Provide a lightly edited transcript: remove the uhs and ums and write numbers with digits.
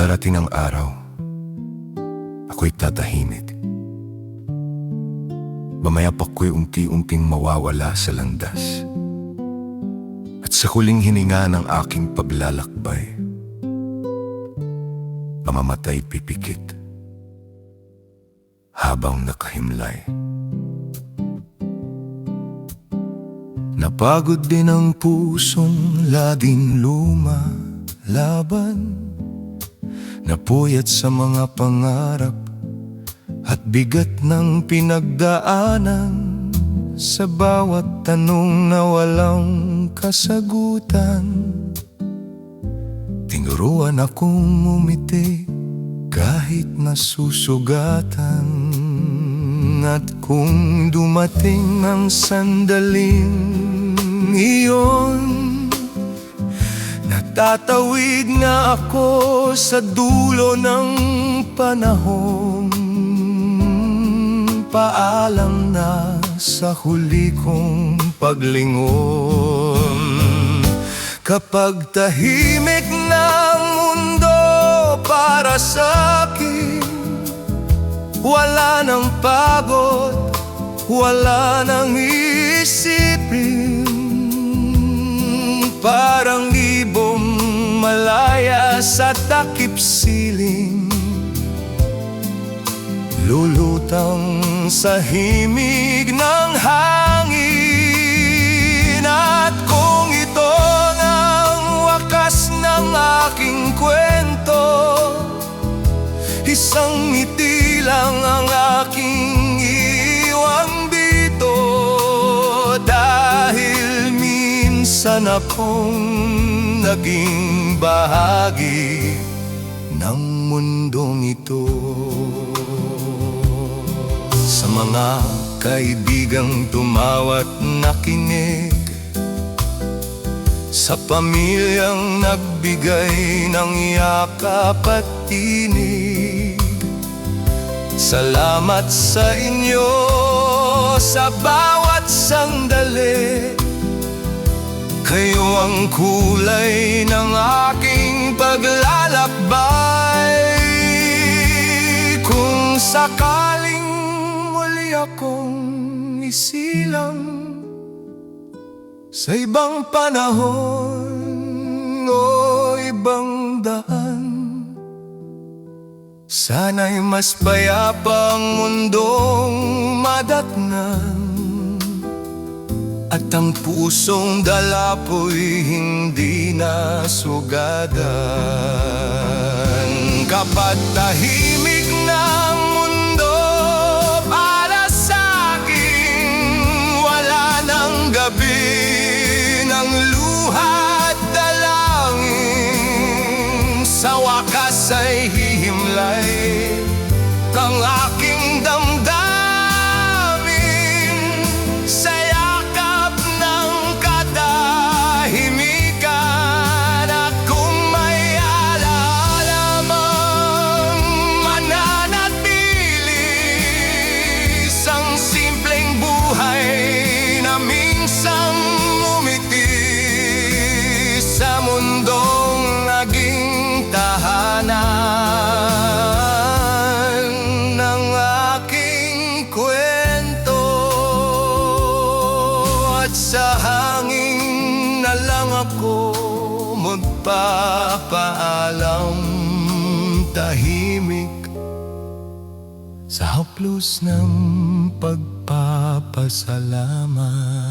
Darating ang araw, ako'y tatahimik. Mamayapak ko'y unti-unting mawawala sa landas. At sa huling hininga ng aking paglalakbay, mamamatay pipikit habang nakahimlay. Napagod din ang pusong laging lumalaban, napuyat sa mga pangarap at bigat ng pinagdaanan. Sa bawat tanong na walang kasagutan, tinuruan akong umiti kahit nasusugatan. At kung dumating ang sandaling iyon, natatawid na ako sa dulo ng panahon. Paalam na sa huli kong paglingon. Kapag tahimik na ang mundo para sa'kin, wala nang pagod, wala nang isipin. Parang ibong malaya sa takip siling, lulutang sa himig ng hangin. At kung ito ang wakas ng aking kwento, isang ngiti lang ang aking iwang dito. Dahil minsan akong naging bahagi ng mundong ito. Sa mga kaibigang tumawat nakinig, sa pamilyang nagbigay ng yakap at tinig, salamat sa inyo sa bawat sandali. Kayo ang kulay ng aking paglalakbay. Kung sakaling muli akong isilang sa ibang panahon o ibang daan, sana'y mas payapang mundong madatnan, at ang pusong dalapoy hindi na sugadan. Kapag tahimik na ang mundo para sa'kin, wala nang gabi ng luha at dalangin. Sa wakas ay hihimlay ang aking damdamin sa yakap ng katahimikan. At kung may alaala mang mananatili, isang simpleng buhay na minsang umiti sa mundong naging tahanan ng aking kwento. At sa hangin na lang ako magpapaalam, tahimik sa haplos ng pagpapasalamat.